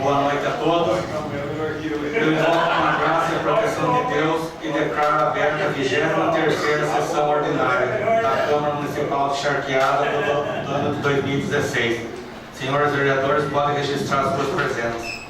Boa noite a todos. Eu invoco a graça e a proteção de Deus e declaro aberta a 23ª sessão ordinária da Câmara Municipal de Charqueada do ano de 2016. Senhores vereadores, podem registrar suas presenças.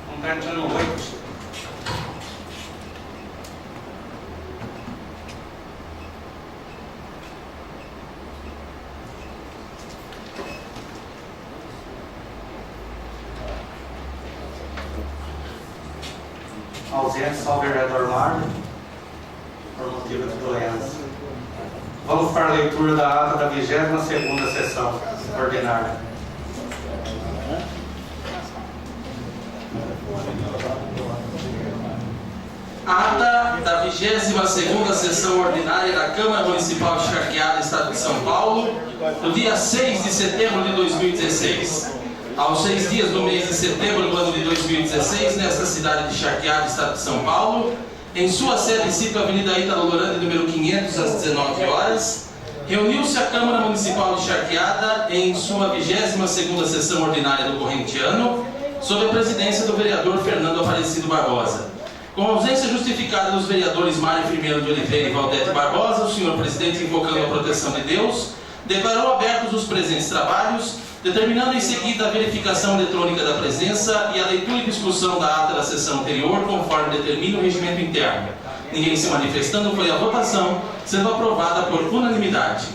Não está entrando muito. Ausente só o vereador Mário, por motivo de doença. Vamos para a leitura da ata da 22ª sessão ordinária. Ata da 22ª sessão ordinária da Câmara Municipal de Charqueada, Estado de São Paulo, do dia 6 de setembro de 2016. Aos 6 dias do mês de setembro do ano de 2016, nesta cidade de Charqueada, Estado de São Paulo, em sua sede, sítio Avenida Ítalo Lorandi, número 500, às 19 horas, reuniu-se a Câmara Municipal de Charqueada em sua 22ª sessão ordinária do corrente ano, sob a presidência do vereador Fernando Aparecido Barbosa. Com a ausência justificada dos vereadores Mário Firmino de Oliveira e Valdete Barbosa, o senhor presidente, invocando a proteção de Deus, declarou abertos os presentes trabalhos, determinando em seguida a verificação eletrônica da presença e a leitura e discussão da ata da sessão anterior, conforme determina o regimento interno. Ninguém se manifestando, foi a votação, sendo aprovada por unanimidade.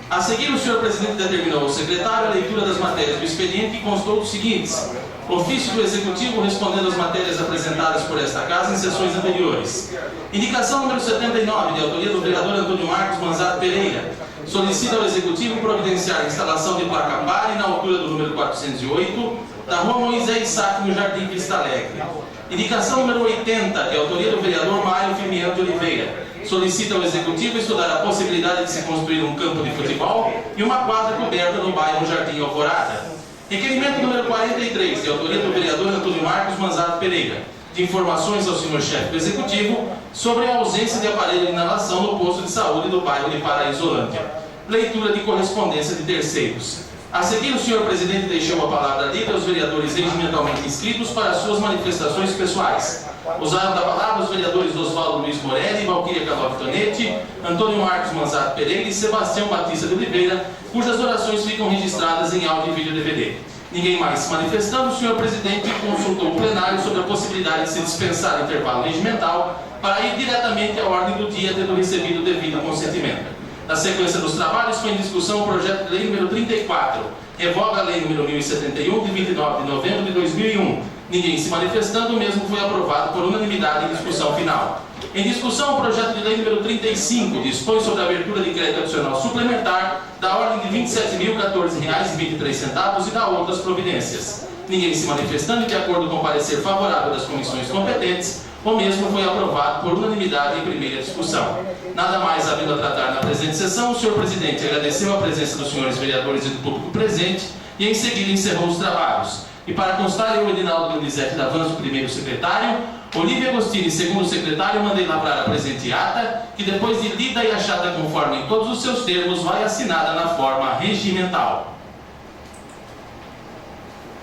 A seguir, o senhor presidente determinou ao secretário a leitura das matérias do expediente e constou os seguintes: ofício do Executivo respondendo às matérias apresentadas por esta Casa em sessões anteriores. Indicação número 79, de autoria do vereador Antônio Marcos Manzato Pereira. Solicita ao Executivo providenciar a instalação de placa pare na altura do número 408, da rua Moisés Isaac, no Jardim Vista Alegre. Indicação número 80, de autoria do vereador Mário Firmino de Oliveira. Solicita ao Executivo estudar a possibilidade de se construir um campo de futebol e uma quadra coberta no bairro Jardim Alvorada. Requerimento número 43, de autoria do vereador Antônio Marcos Manzato Pereira, de informações ao senhor chefe do Executivo sobre a ausência de aparelho de inalação no posto de saúde do bairro de Paraísolândia. Leitura de correspondência de terceiros. A seguir, o senhor presidente deixou a palavra livre aos vereadores regimentalmente inscritos para suas manifestações pessoais. Usaram da palavra os vereadores Oswaldo Luiz Morelli, Valquíria Calof Tonetti, Antônio Marcos Manzato Pereira e Sebastião Batista de Oliveira, cujas orações ficam registradas em áudio e vídeo DVD. Ninguém mais se manifestando, o senhor presidente consultou o plenário sobre a possibilidade de se dispensar o intervalo regimental para ir diretamente à ordem do dia, tendo recebido o devido consentimento. Na sequência dos trabalhos, foi em discussão o projeto de lei número 34, revoga a lei número 1071, de 29 de novembro de 2001. Ninguém se manifestando, o mesmo foi aprovado por unanimidade em discussão final. Em discussão, o projeto de lei número 35 dispõe sobre a abertura de crédito adicional suplementar da ordem de R$ 27.014,23 e da outras providências. Ninguém se manifestando, e de acordo com o parecer favorável das comissões competentes, o mesmo foi aprovado por unanimidade em primeira discussão. Nada mais havendo a tratar na presente sessão, o senhor presidente agradeceu a presença dos senhores vereadores e do público presente e em seguida encerrou os trabalhos. E para constar, eu, Edinaldo Donizete Davanço, primeiro secretário, Olívia Agostini, segundo secretário, mandei lavrar a presente ata, que depois de lida e achada conforme em todos os seus termos, vai assinada na forma regimental.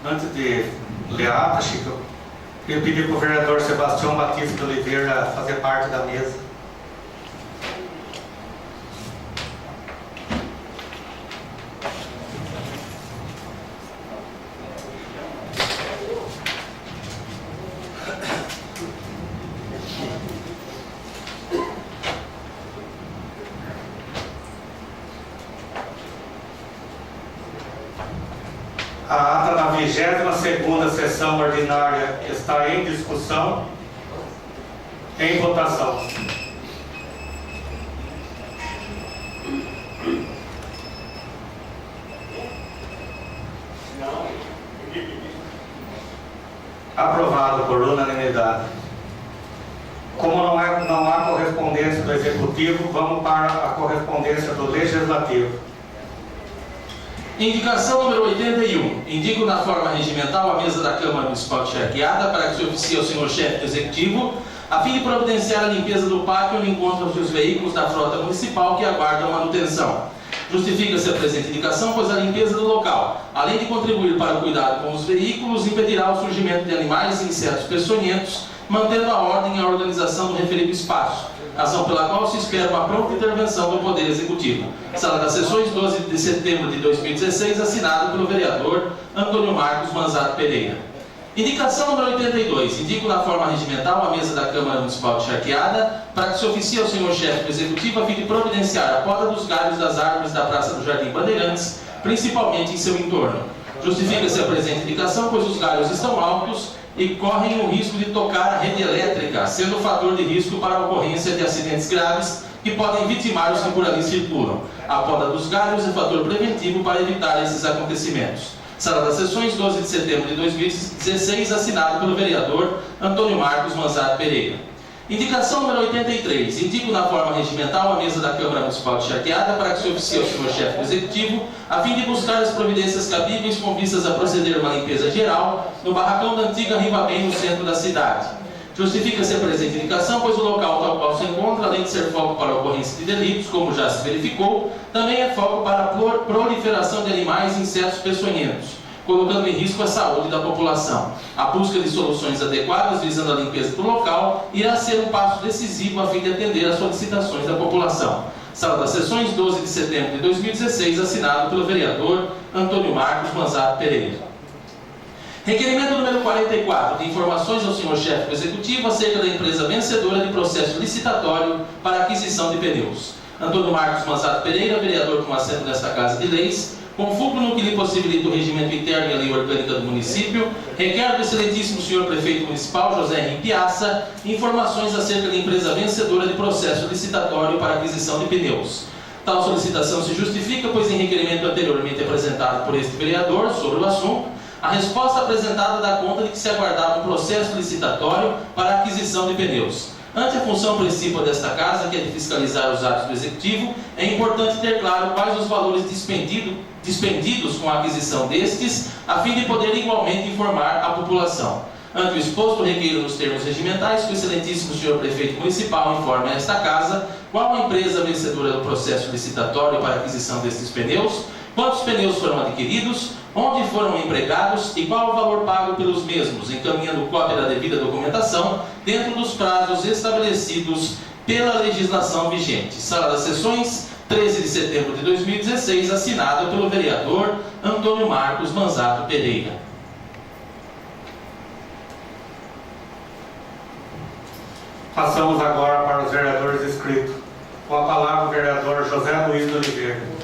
Antes de ler a ata, Chico, eu pedi para o vereador Sebastião Batista de Oliveira fazer parte da mesa. A ata da 22ª sessão ordinária está em discussão, em votação. Aprovado por unanimidade. Como não há correspondência do Executivo, vamos para a correspondência do Legislativo. Indicação número 81. Indico na forma regimental a mesa da Câmara Municipal de Charqueada para que se oficie ao senhor chefe do Executivo, a fim de providenciar a limpeza do pátio onde encontram-se os veículos da frota municipal que aguardam manutenção. Justifica-se a presente indicação, pois a limpeza do local, além de contribuir para o cuidado com os veículos, impedirá o surgimento de animais e insetos peçonhentos, mantendo a ordem e a organização do referido espaço, razão pela qual se espera uma pronta intervenção do Poder Executivo. Sala das Sessões, 12 de setembro de 2016, assinado pelo vereador Antônio Marcos Manzato Pereira. Indicação número 82. Indico na forma regimental a mesa da Câmara Municipal de Charqueada para que se oficie ao senhor chefe do Executivo a fim de providenciar a poda dos galhos das árvores da Praça do Jardim Bandeirantes, principalmente em seu entorno. Justifica-se a presente indicação, pois os galhos estão altos e correm o risco de tocar a rede elétrica, sendo fator de risco para a ocorrência de acidentes graves que podem vitimar os que por ali circulam. A poda dos galhos é fator preventivo para evitar esses acontecimentos. Sala das Sessões, 12 de setembro de 2016, assinado pelo vereador Antônio Marcos Manzato Pereira. Indicação número 83. Indico na forma regimental a mesa da Câmara Municipal de Charqueada para que se oficie ao senhor chefe do Executivo, a fim de buscar as providências cabíveis com vistas a proceder uma limpeza geral no barracão da antiga Ribabem, no centro da cidade. Justifica-se a presente indicação, pois o local tal qual se encontra, além de ser foco para a ocorrência de delitos, como já se verificou, também é foco para a proliferação de animais e insetos peçonhentos, colocando em risco a saúde da população. A busca de soluções adequadas visando a limpeza do local irá ser um passo decisivo a fim de atender às solicitações da população. Sala das Sessões, 12 de setembro de 2016, assinado pelo vereador Antônio Marcos Manzato Pereira. Requerimento número 44, de informações ao senhor chefe do Executivo acerca da empresa vencedora de processo licitatório para aquisição de pneus. Antônio Marcos Manzato Pereira, vereador com assento nesta Casa de Leis, com fulcro no que lhe possibilita o regimento interno e a lei orgânica do município, requer do excelentíssimo senhor prefeito municipal, José Henrique Piazza, informações acerca da empresa vencedora de processo licitatório para aquisição de pneus. Tal solicitação se justifica, pois em requerimento anteriormente apresentado por este vereador sobre o assunto, a resposta apresentada dá conta de que se aguardava um processo licitatório para a aquisição de pneus. Ante a função principal desta Casa, que é de fiscalizar os atos do Executivo, é importante ter claro quais os valores dispendidos com a aquisição destes, a fim de poder igualmente informar a população. Ante o exposto, requeiro nos termos regimentais que o excelentíssimo senhor prefeito municipal informe a esta Casa qual a empresa vencedora do processo licitatório para a aquisição destes pneus, quantos pneus foram adquiridos, onde foram empregados e qual o valor pago pelos mesmos, encaminhando cópia da devida documentação dentro dos prazos estabelecidos pela legislação vigente. Sala das Sessões, 13 de setembro de 2016, assinada pelo vereador Antônio Marcos Manzato Pereira. Passamos agora para os vereadores inscritos. Com a palavra o vereador José Luiz de Oliveira.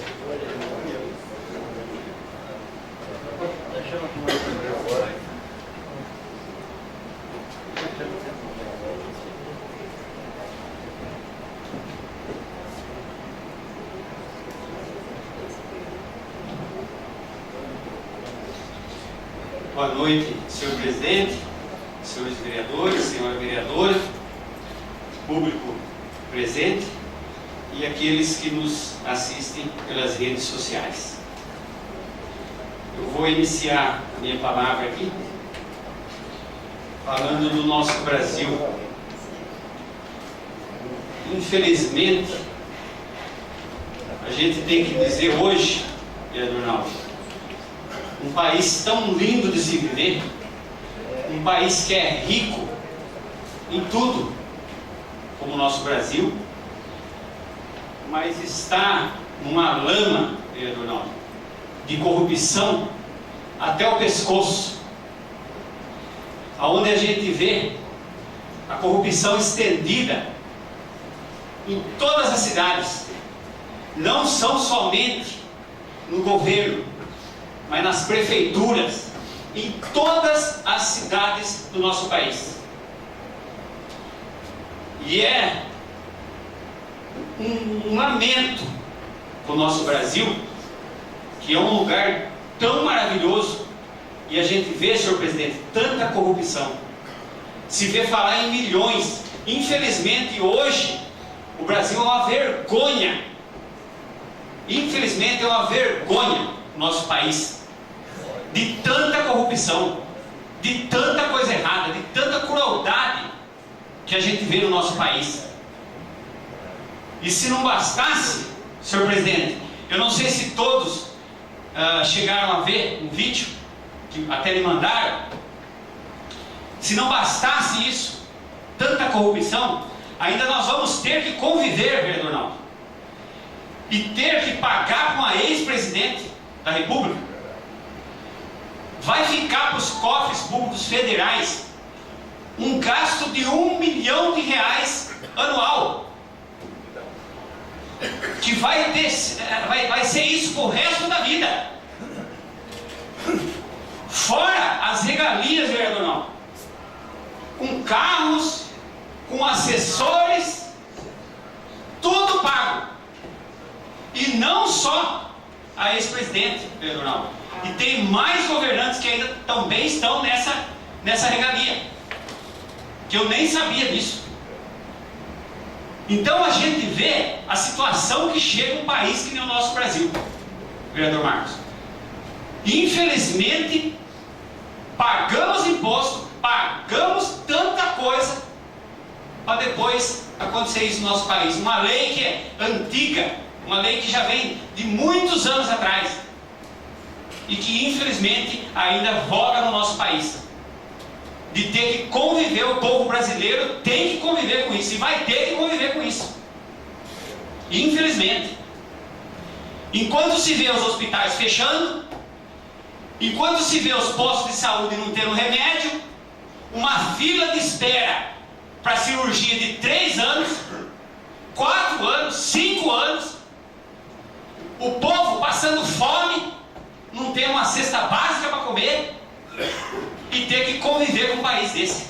Boa noite, senhor presidente, senhores vereadores, senhora vereadora, público presente e aqueles que nos assistem pelas redes sociais. Eu vou iniciar a minha palavra aqui falando do nosso Brasil. Infelizmente, a gente tem que dizer hoje, vereador Naldo, um país tão lindo de se viver, um país que é rico em tudo, como o nosso Brasil, mas está numa lama, vereador Naldo, de corrupção até o pescoço, aonde a gente vê a corrupção estendida em todas as cidades, não são somente no governo, mas nas prefeituras, em todas as cidades do nosso país. E é um lamento para o nosso Brasil, que é um lugar tão maravilhoso e a gente vê, senhor presidente, tanta corrupção, se vê falar em milhões. Infelizmente hoje o Brasil é uma vergonha. Infelizmente é uma vergonha o nosso país, de tanta corrupção, de tanta coisa errada, de tanta crueldade que a gente vê no nosso país. E se não bastasse, senhor presidente, eu não sei se todos chegaram a ver um vídeo que até lhe mandaram. Se não bastasse isso, tanta corrupção, ainda nós vamos ter que conviver, vereador Naldo, e ter que pagar com a ex-presidente da República. Vai ficar para os cofres públicos federais um gasto de R$1 milhão anual, que vai ser isso pro resto da vida, fora as regalias, vereador Naldo, com carros, com assessores, tudo pago. E não só a ex-presidente, vereador Naldo, e tem mais governantes que ainda também estão nessa regalia, que eu nem sabia disso. Então a gente vê a situação que chega um país que nem o nosso Brasil, vereador Marcos. Infelizmente, pagamos imposto, pagamos tanta coisa, para depois acontecer isso no nosso país. Uma lei que é antiga, uma lei que já vem de muitos anos atrás, e que infelizmente ainda voga no nosso país, de ter que conviver. O povo brasileiro tem que conviver com isso, e vai ter que conviver com isso, infelizmente. Enquanto se vê os hospitais fechando, enquanto se vê os postos de saúde não tendo remédio, uma fila de espera para cirurgia de 3 anos, 4 anos, 5 anos, o povo passando fome, não ter uma cesta básica para comer, e ter que conviver com um país desse.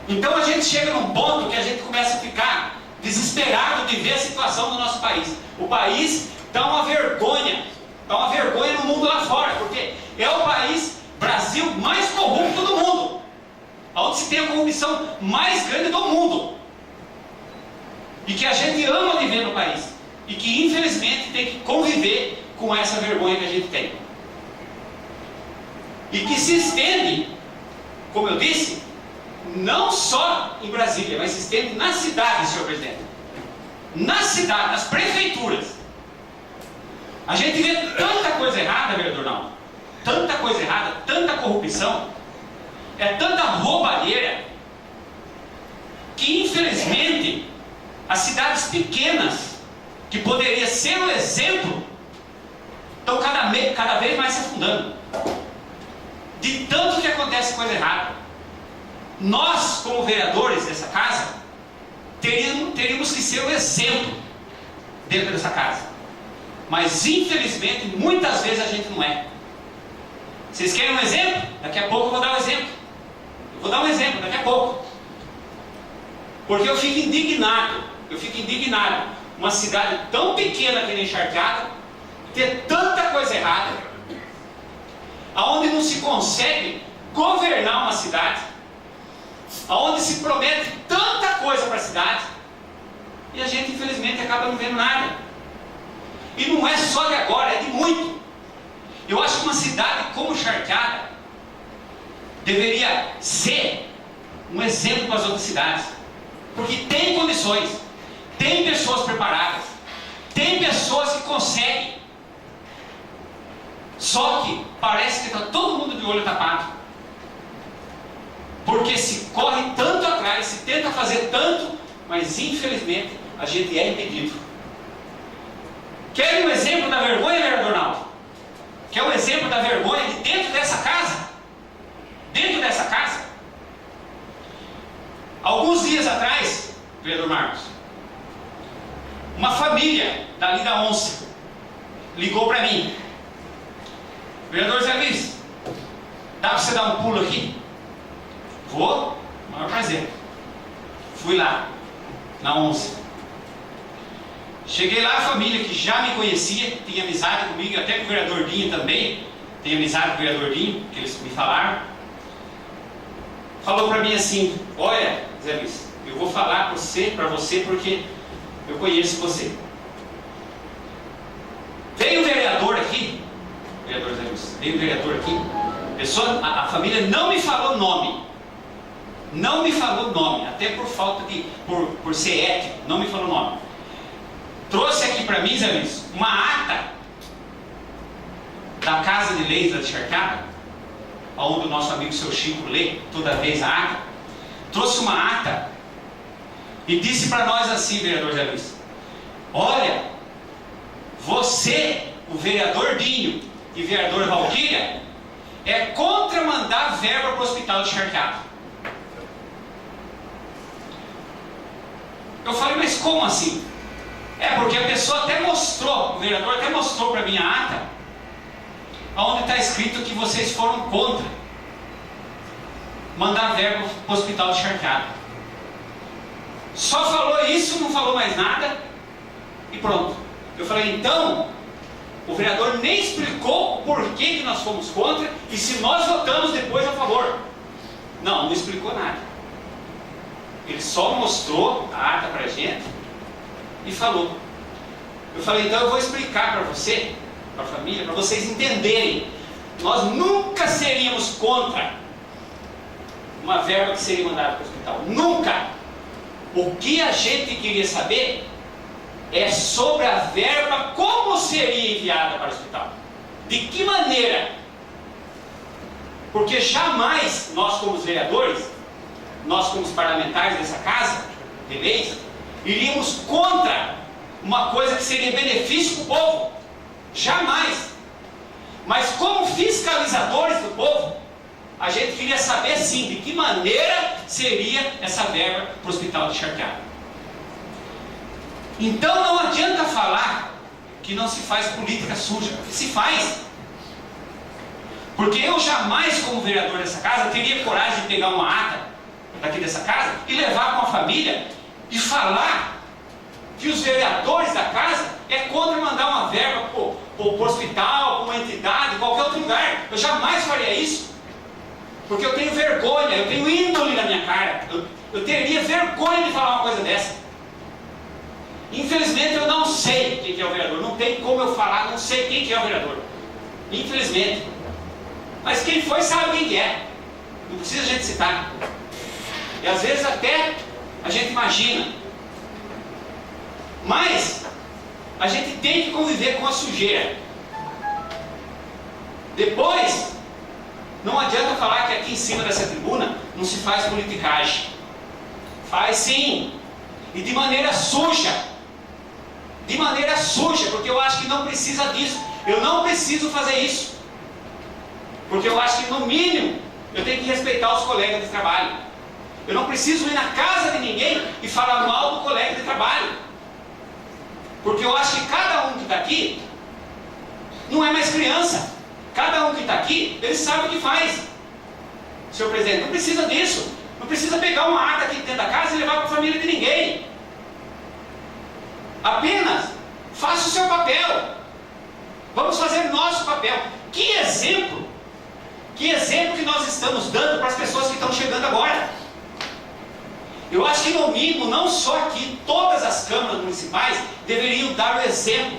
Então a gente chega num ponto que a gente começa a ficar desesperado de ver a situação do nosso país. O país dá uma vergonha no mundo lá fora, porque é o país, Brasil, mais corrupto do mundo, onde se tem a corrupção mais grande do mundo, e que a gente ama viver no país, e que infelizmente tem que conviver com essa vergonha que a gente tem, e que se estende, como eu disse, não só em Brasília, mas se estende nas cidades, senhor presidente, nas cidades, nas prefeituras. A gente vê tanta coisa errada, vereador Naldo, tanta coisa errada, tanta corrupção, é tanta roubalheira, que infelizmente as cidades pequenas, que poderiam ser um exemplo, estão cada vez mais se afundando, de tanto que acontece coisa errada. Nós, como vereadores dessa casa, teríamos que ser um exemplo dentro dessa casa, mas infelizmente muitas vezes a gente não é. Vocês querem um exemplo? Daqui a pouco eu vou dar um exemplo. Eu vou dar um exemplo daqui a pouco, porque eu fico indignado. Uma cidade tão pequena que nem Charqueada ter tanta coisa errada, aonde não se consegue governar uma cidade, aonde se promete tanta coisa para a cidade, e a gente infelizmente acaba não vendo nada. E não é só de agora, é de muito. Eu acho que uma cidade como Charqueada deveria ser um exemplo para as outras cidades, porque tem condições, tem pessoas preparadas, tem pessoas que conseguem. Só que parece que está todo mundo de olho tapado, porque se corre tanto atrás, se tenta fazer tanto, mas infelizmente a gente é impedido. Quer um exemplo da vergonha, vereador Naldo? Quer um exemplo da vergonha de dentro dessa casa? Dentro dessa casa, alguns dias atrás, vereador Marcos, uma família dali da Onça ligou para mim: vereador Zé Luiz, dá para você dar um pulo aqui? Vou, maior prazer. Fui lá, na Onça. Cheguei lá, a família que já me conhecia, tinha amizade comigo, até com o vereador Dinho também, tenho amizade com o vereador Dinho, que eles me falaram, falou para mim assim: olha, Zé Luiz, eu vou falar para você porque eu conheço você. Veio um vereador aqui, vereador Zé Luiz, veio um vereador aqui, a família não me falou nome, não me falou nome, até por falta de, por ser ético, não me falou nome. Trouxe aqui para mim, Zé Luiz, uma ata da Casa de Leis da Charqueada, onde o nosso amigo seu Chico lê toda vez a ata. Trouxe uma ata e disse para nós assim, vereador Zé Luiz: olha, você, o vereador Dinho e o vereador Valquíria, é contra mandar verba para o hospital de Charqueada. Eu falei: mas como assim? É porque a pessoa até mostrou, o vereador até mostrou para mim a ata, onde está escrito que vocês foram contra mandar verba para o hospital de Charqueada. Só falou isso, não falou mais nada e pronto. Eu falei: então, o vereador nem explicou o porquê que nós fomos contra e se nós votamos depois a favor. Não explicou nada. Ele só mostrou a ata para a gente e falou. Eu falei: então eu vou explicar para você, para a família, para vocês entenderem. Nós nunca seríamos contra uma verba que seria mandada para o hospital. Nunca! O que a gente queria saber é sobre a verba, como seria enviada para o hospital. De que maneira? Porque jamais nós, como vereadores, nós como parlamentares dessa casa de leis, iríamos contra uma coisa que seria benefício para o povo. Jamais. Mas como fiscalizadores do povo, a gente queria saber sim de que maneira seria essa verba para o hospital de Charqueada. Então não adianta falar que não se faz política suja, porque se faz. Porque eu jamais, como vereador dessa casa, teria coragem de pegar uma ata daqui dessa casa e levar com a família e falar que os vereadores da casa é contra mandar uma verba para o hospital, para uma entidade, qualquer outro lugar. Eu jamais faria isso. Porque eu tenho vergonha, eu tenho índole na minha cara. Eu teria vergonha de falar uma coisa dessa. Infelizmente eu não sei quem que é o vereador. Não tem como eu falar, não sei quem que é o vereador. Infelizmente. Mas quem foi sabe quem que é. Não precisa a gente citar. E às vezes até a gente imagina. Mas a gente tem que conviver com a sujeira. Depois, não adianta falar que aqui em cima dessa tribuna não se faz politicagem. Faz sim. E de maneira suja. De maneira suja, porque eu acho que não precisa disso. Eu não preciso fazer isso. Porque eu acho que no mínimo eu tenho que respeitar os colegas de trabalho. Eu não preciso ir na casa de ninguém e falar mal do colega de trabalho. Porque eu acho que cada um que está aqui não é mais criança. Cada um que está aqui, ele sabe o que faz. Senhor presidente, não precisa disso. Não precisa pegar uma ata aqui dentro da casa e levar para a família de ninguém. Apenas faça o seu papel. Vamos fazer nosso papel. Que exemplo que nós estamos dando para as pessoas que estão chegando agora. Eu acho que no mínimo, não só aqui, todas as câmaras municipais deveriam dar o exemplo.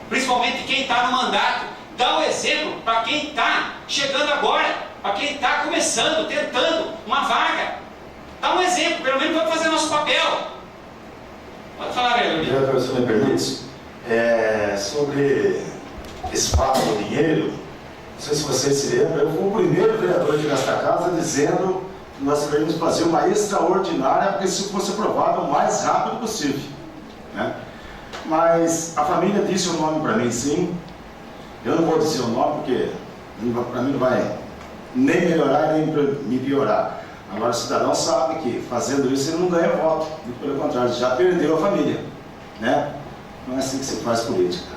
Principalmente quem está no mandato. Dá o exemplo para quem está chegando agora, para quem está começando, tentando uma vaga. Dá um exemplo, pelo menos vamos fazer nosso papel. Pode falar, vereador. Vereador, se me permite, sobre esse papo do dinheiro, não sei se você se lembra, eu fui o primeiro vereador aqui nesta casa dizendo que nós deveríamos fazer uma extraordinária para que isso fosse aprovado o mais rápido possível, né? Mas a família disse o nome para mim, sim. Eu não vou dizer o nome porque para mim não vai nem melhorar nem me piorar. Agora o cidadão sabe que fazendo isso ele não ganha voto, muito pelo contrário, já perdeu a família, né? Não é assim que se faz política.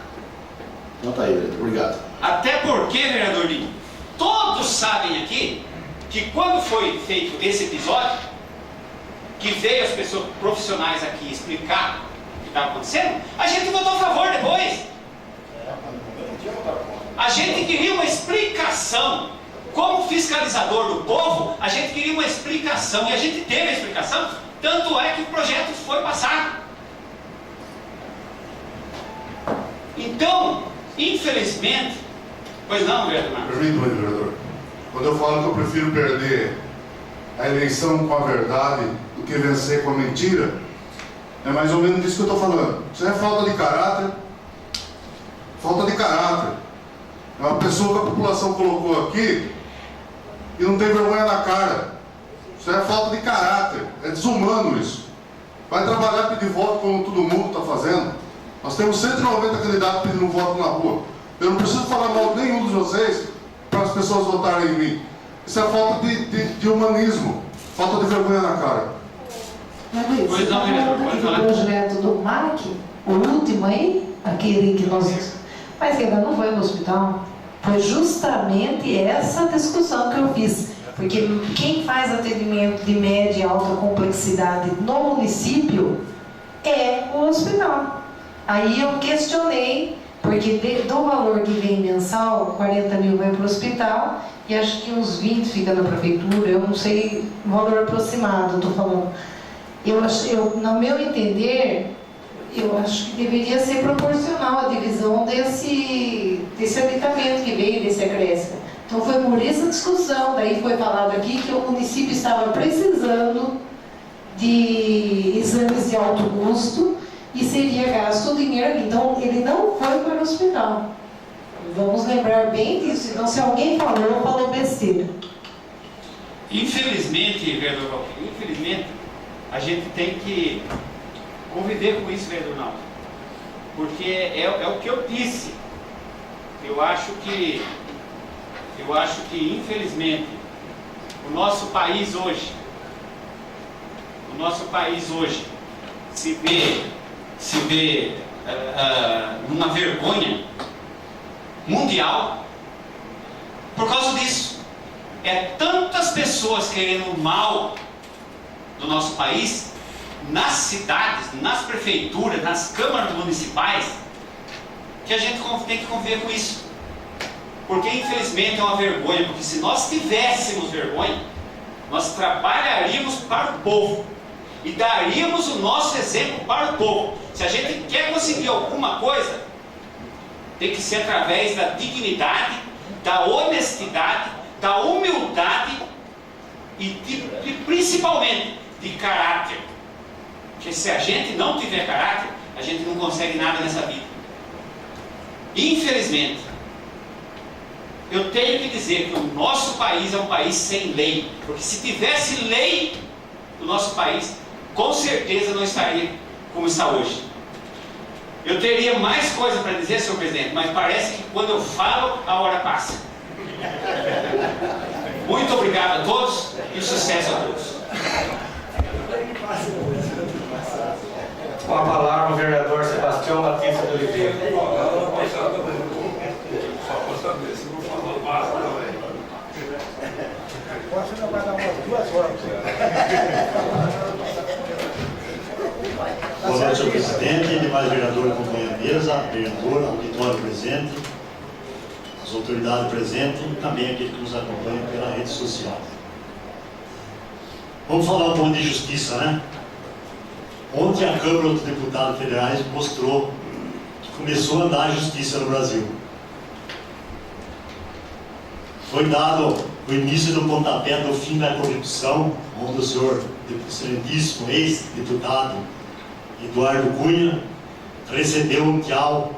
Então tá aí, vereador. Obrigado. Até porque, vereador Lino, todos sabem aqui que quando foi feito esse episódio, que veio as pessoas profissionais aqui explicar o que estava acontecendo, a gente votou a favor depois. Eu não tinha votado contra. A gente queria uma explicação. Como fiscalizador do povo, a gente queria uma explicação. E a gente teve a explicação. Tanto é que o projeto foi passado. Então, infelizmente... Pois não, vereador? Permita-me, vereador. Quando eu falo que eu prefiro perder a eleição com a verdade do que vencer com a mentira, é mais ou menos disso que eu estou falando. Isso é falta de caráter. Falta de caráter. É uma pessoa que a população colocou aqui e não tem vergonha na cara. Isso é falta de caráter. É desumano isso. Vai trabalhar pedir voto como todo mundo está fazendo. Nós temos 190 candidatos pedindo voto na rua. Eu não preciso falar mal de nenhum de vocês para as pessoas votarem em mim. Isso é falta de humanismo. Falta de vergonha na cara. Luiz, você está falando aqui do projeto do MAC, o último aí, aquele que nós... Mas ainda não foi para o hospital. Foi justamente essa discussão que eu fiz. Porque quem faz atendimento de média e alta complexidade no município é o hospital. Aí eu questionei, porque do valor que vem mensal, 40 mil vai para o hospital e acho que uns 20 fica na prefeitura, eu não sei o valor aproximado, estou falando. No meu entender, eu acho que deveria ser proporcional a divisão desse habitamento que veio, desse acréscimo. Então foi por essa discussão, daí foi falado aqui que o município estava precisando de exames de alto custo e seria gasto o dinheiro aqui. Então ele não foi para o hospital. Vamos lembrar bem disso, então se alguém falou besteira. Infelizmente, vereador Valquírio, infelizmente, a gente tem que conviver com isso, vereador Naldo. Porque é o que eu disse. Eu acho que infelizmente o nosso país hoje se vê numa vergonha mundial por causa disso. É tantas pessoas querendo o mal do nosso país, nas cidades, nas prefeituras, nas câmaras municipais, que a gente tem que conviver com isso. Porque infelizmente é uma vergonha, porque se nós tivéssemos vergonha, nós trabalharíamos para o povo e daríamos o nosso exemplo para o povo. Se a gente quer conseguir alguma coisa, tem que ser através da dignidade, da honestidade, da humildade e principalmente de caráter. Porque se a gente não tiver caráter, a gente não consegue nada nessa vida. Infelizmente, eu tenho que dizer que o nosso país é um país sem lei. Porque se tivesse lei no nosso país, com certeza não estaria como está hoje. Eu teria mais coisa para dizer, senhor presidente, mas parece que quando eu falo, a hora passa. Muito obrigado a todos e sucesso a todos. Com a palavra o vereador Sebastião Batista de Oliveira. Boa noite, senhor presidente, demais vereadores acompanham a mesa, vereador, auditório presente, as autoridades presentes e também aqueles que nos acompanham pela rede social. Vamos falar um pouco de justiça, né? Ontem a Câmara dos Deputados Federais mostrou que começou a andar a justiça no Brasil. Foi dado o início do pontapé do fim da corrupção, onde o senhor, excelentíssimo ex-deputado Eduardo Cunha, recebeu um tchau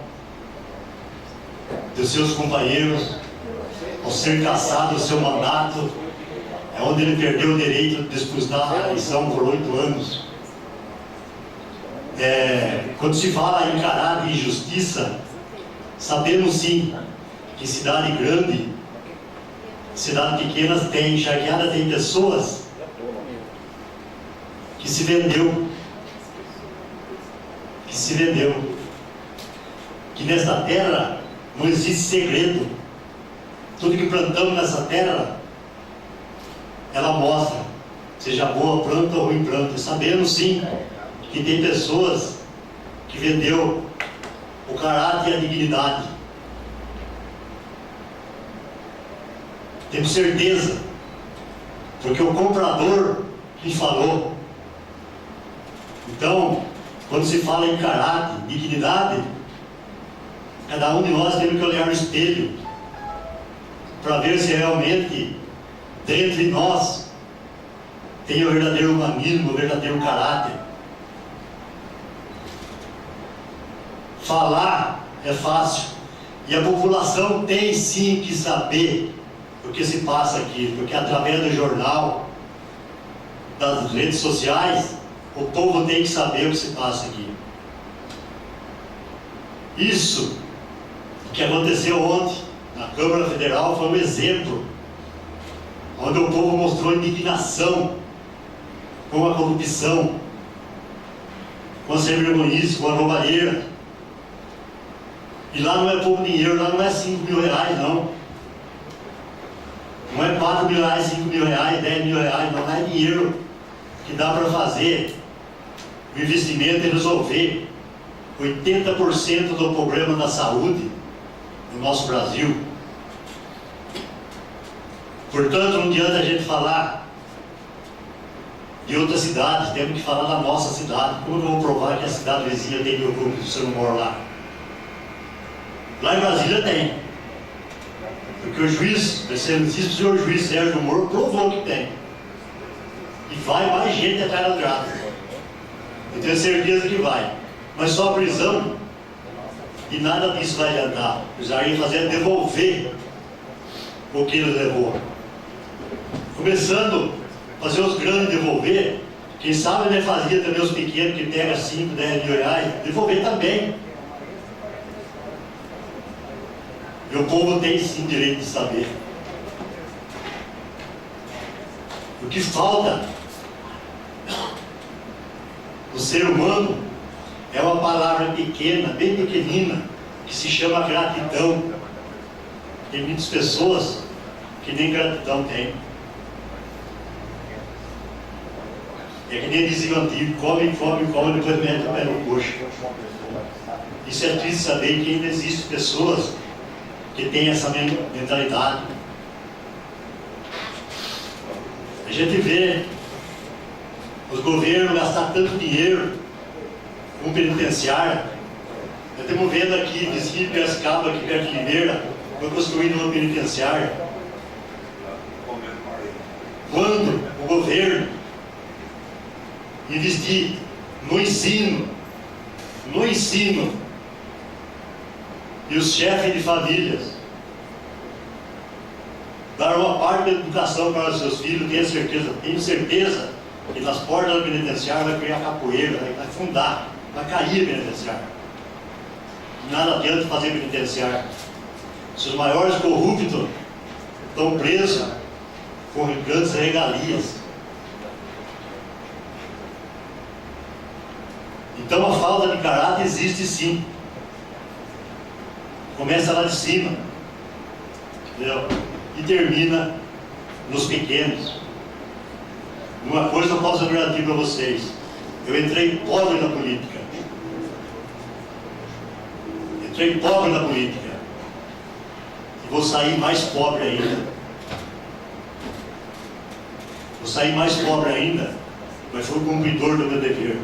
dos seus companheiros ao ser cassado o seu mandato, onde ele perdeu o direito de disputar a eleição por 8 anos. Quando se fala em caráter e justiça, sabemos sim que cidade grande, cidade pequena tem, charqueada tem pessoas que se vendeu, que nesta terra não existe segredo. Tudo que plantamos nessa terra, ela mostra, seja boa planta ou ruim planta. Sabemos sim que tem pessoas que vendeu o caráter e a dignidade. Temos certeza, porque o comprador lhe falou. Então, quando se fala em caráter, dignidade, cada um de nós temos que olhar no espelho para ver se realmente dentro de nós tem o verdadeiro humanismo, o verdadeiro caráter. Falar é fácil, e a população tem sim que saber o que se passa aqui, porque através do jornal, das redes sociais, o povo tem que saber o que se passa aqui. Isso que aconteceu ontem na Câmara Federal foi um exemplo, onde o povo mostrou indignação com a corrupção, com a sem-vergonhice, com a roubalheira. E lá não é pouco dinheiro, lá não é 5 mil reais, não. Não é 4 mil reais, 5 mil reais, 10 mil reais, não é dinheiro que dá para fazer o investimento e resolver 80% do problema da saúde no nosso Brasil. Portanto, não adianta a gente falar de outras cidades, temos que falar da nossa cidade. Como eu vou provar que a cidade vizinha tem meu grupo se você não mora lá? Lá em Brasília tem. Porque o juiz, o excelentíssimo senhor juiz Sérgio Moro provou que tem. E vai mais gente atrás das grades. Eu tenho certeza que vai. Mas só a prisão, e nada disso vai adiantar. Precisaria fazer é devolver o que ele levou. Começando a fazer os grandes devolver, quem sabe ele fazia também os pequenos que pegam 5, 10 mil reais, devolver também. E o povo tem sim direito de saber. O que falta no ser humano é uma palavra pequena, bem pequenina, que se chama gratidão. Tem muitas pessoas que nem gratidão têm. É que nem dizia o antigo: come, come, come, depois mete o pé no coxo. Isso é triste saber que ainda existem pessoas que têm essa mentalidade. A gente vê os governos gastar tanto dinheiro com penitenciária. Nós estamos vendo aqui, vizinho de Piracicaba, aqui perto de Limeira, foi construída uma penitenciária. Quando o governo investir no ensino, e os chefes de famílias dar uma parte da educação para os seus filhos, tenho certeza que nas portas da penitenciária vai criar capoeira, vai afundar, vai cair a penitenciária. Nada adianta fazer penitenciária se os maiores corruptos estão presos com grandes regalias. Então a falta de caráter existe sim. Começa lá de cima, entendeu? E termina nos pequenos. Uma coisa eu posso garantir para vocês: eu entrei pobre na política. Entrei pobre na política. E vou sair mais pobre ainda. Vou sair mais pobre ainda, mas fui o cumpridor do meu dever.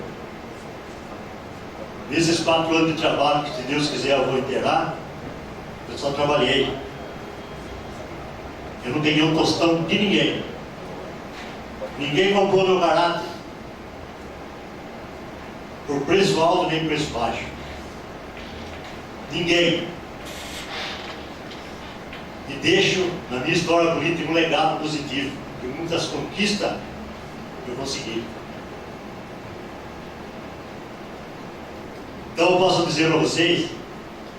Nesses 4 anos de trabalho, que se Deus quiser eu vou enterrar, eu só trabalhei. Eu não peguei um tostão de ninguém. Ninguém comprou meu caráter por preço alto nem preço baixo. Ninguém. E deixo na minha história política um legado positivo, que muitas conquistas eu consegui. Então eu posso dizer para vocês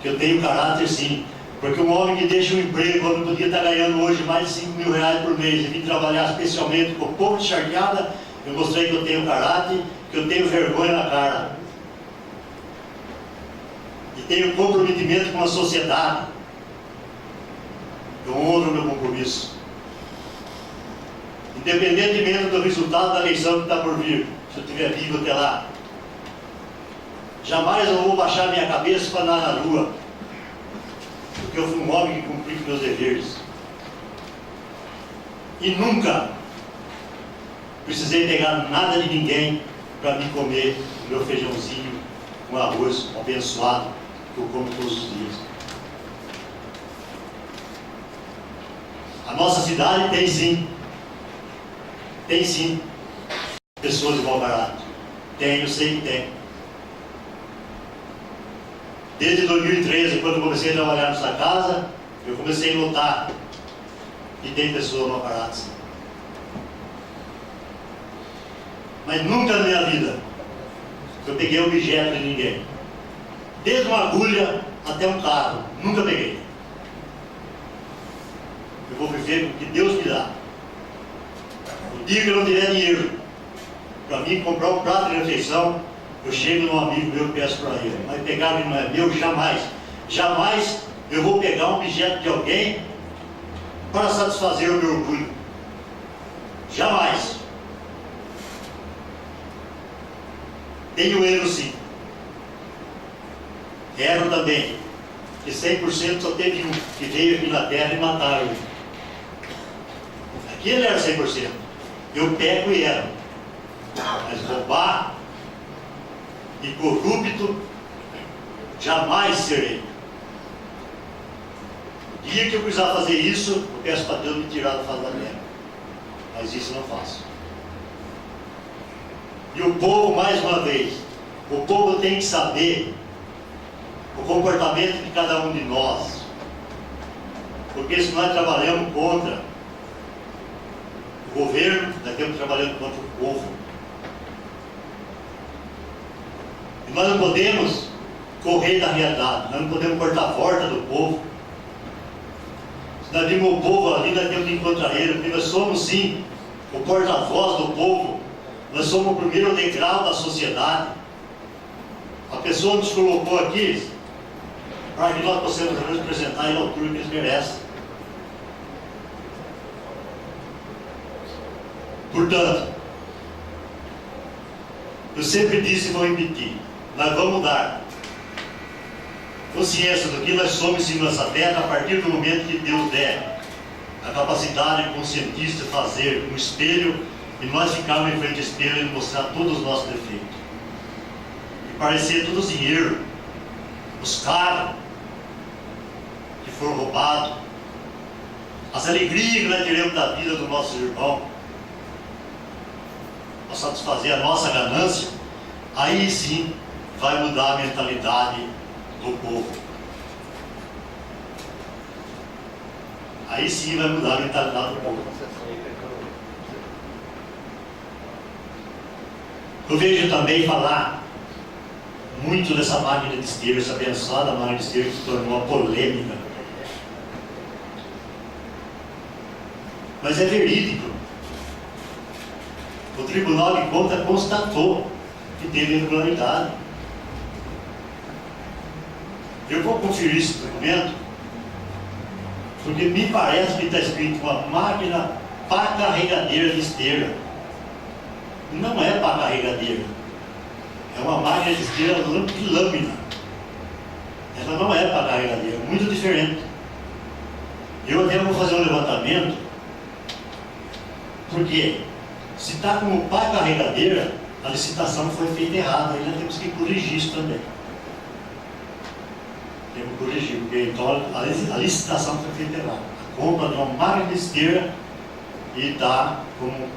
que eu tenho caráter sim. Porque um homem que deixa um emprego quando podia estar ganhando hoje mais de 5 mil reais por mês e vir trabalhar especialmente com o povo de Charqueada, eu mostrei que eu tenho caráter, que eu tenho vergonha na cara. E tenho comprometimento com a sociedade. Eu honro o meu compromisso. Independentemente do resultado da eleição que está por vir, se eu estiver vivo até lá, jamais eu vou baixar minha cabeça para andar na rua. Porque eu fui um homem que cumpri com meus deveres. E nunca precisei pegar nada de ninguém para me comer o meu feijãozinho com arroz abençoado que eu como todos os dias. A nossa cidade tem sim pessoas de mau caráter. Tem, eu sei que tem. Desde 2013, quando eu comecei a trabalhar nessa casa, eu comecei a notar que tem pessoas mau caráter. Mas nunca na minha vida eu peguei objeto de ninguém. Desde uma agulha até um carro, nunca peguei. Eu vou viver com o que Deus me dá. O dia que eu não tiver dinheiro para mim comprar um prato de refeição, eu chego num amigo meu e peço para ele. Mas pegar o que não é meu, jamais. Jamais eu vou pegar um objeto de alguém para satisfazer o meu orgulho. Jamais. Tenho erro sim. Erro também. Que 100% só teve um que veio aqui na terra e mataram ele. Aqui ele era 100%. Eu pego e erro. Mas roubar e corrupto jamais serei. O dia que eu precisar fazer isso, eu peço para Deus me tirar da face da terra. Mas isso eu não faço. E o povo, mais uma vez, o povo tem que saber o comportamento de cada um de nós. Porque se nós trabalhamos contra o governo, nós estamos trabalhando contra o povo. E nós não podemos correr da realidade, nós não podemos cortar a porta do povo. Se nós vimos o povo ali, nós temos que encontrar ele, porque nós somos sim o porta-voz do povo. Nós somos o primeiro degrau da sociedade. A pessoa nos colocou aqui para que nós possamos representar ele à altura que eles merecem. Portanto, eu sempre disse e vou repetir, nós vamos dar consciência do que nós somos em nossa terra a partir do momento que Deus der a capacidade conscientista de fazer um espelho e nós ficarmos em frente ao espelho e mostrar todos os nossos defeitos. E parecer todos os dinheiro, os carros que foram roubados, as alegrias que nós teremos da vida dos nossos irmãos, para satisfazer a nossa ganância, aí sim vai mudar a mentalidade do povo. Aí sim vai mudar a mentalidade do povo. Eu vejo também falar muito dessa máquina de esteira, essa abençoada máquina de esteira que se tornou uma polêmica. Mas é verídico. O Tribunal de Contas constatou que teve irregularidade. Eu vou conferir esse documento, porque me parece que está escrito uma máquina para carregadeira de esteira. Não é para carregadeira. É uma máquina de esteira de lâmina. Ela não é para carregadeira, é muito diferente. Eu até vou fazer um levantamento, porque se está como para carregadeira, a licitação foi feita errada, aí nós temos que corrigir isso também. Temos que corrigir, porque então a licitação foi feita errada. A compra de uma máquina de esteira e está como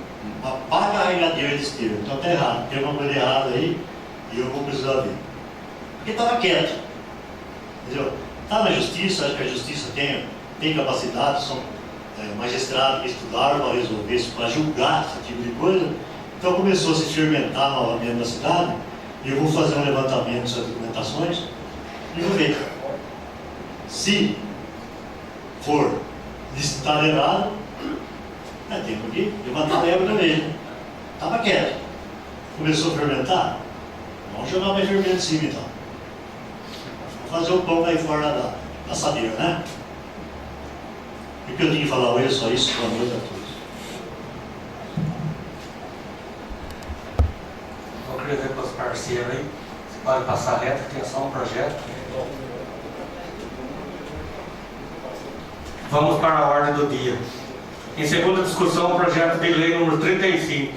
uma pá carregadeira de esteira. Então está errado, tem uma coisa errada aí e eu vou precisar ver. Porque estava quieto. Entendeu? Está na justiça, acho que a justiça tem capacidade, são magistrados que estudaram para resolver isso, para julgar esse tipo de coisa. Então começou a se fermentar novamente na cidade e eu vou fazer um levantamento dessas documentações e vou ver. Se for licitar errado, temos que levantar a lebre também. Estava quieto. Começou a fermentar? Vamos jogar mais fermento em cima então. Vamos fazer o pão aí fora da assadeira, né? O que eu tinha que falar hoje é só isso. Boa noite a todos. Eu queria ver para os parceiros aí. Você pode passar reto, que tem só um projeto. Vamos para a ordem do dia. Em segunda discussão, o projeto de lei número 35.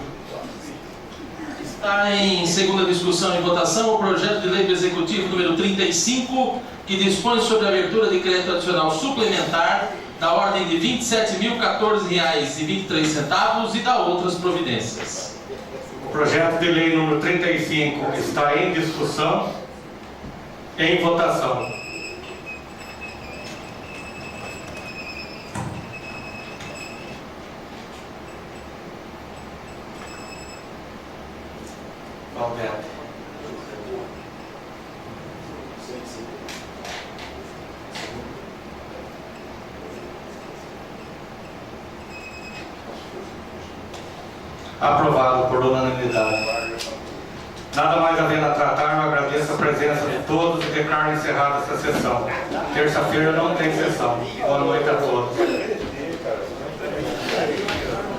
Está em segunda discussão e votação o projeto de lei do Executivo número 35, que dispõe sobre a abertura de crédito adicional suplementar da ordem de R$ 27.014,23 e da outras providências. O projeto de lei número 35 está em discussão, em votação. Valdete. Aprovado por unanimidade. Nada mais havendo a tratar, eu agradeço a presença de todos e declaro encerrada essa sessão. Terça-feira não tem sessão. Boa noite a todos.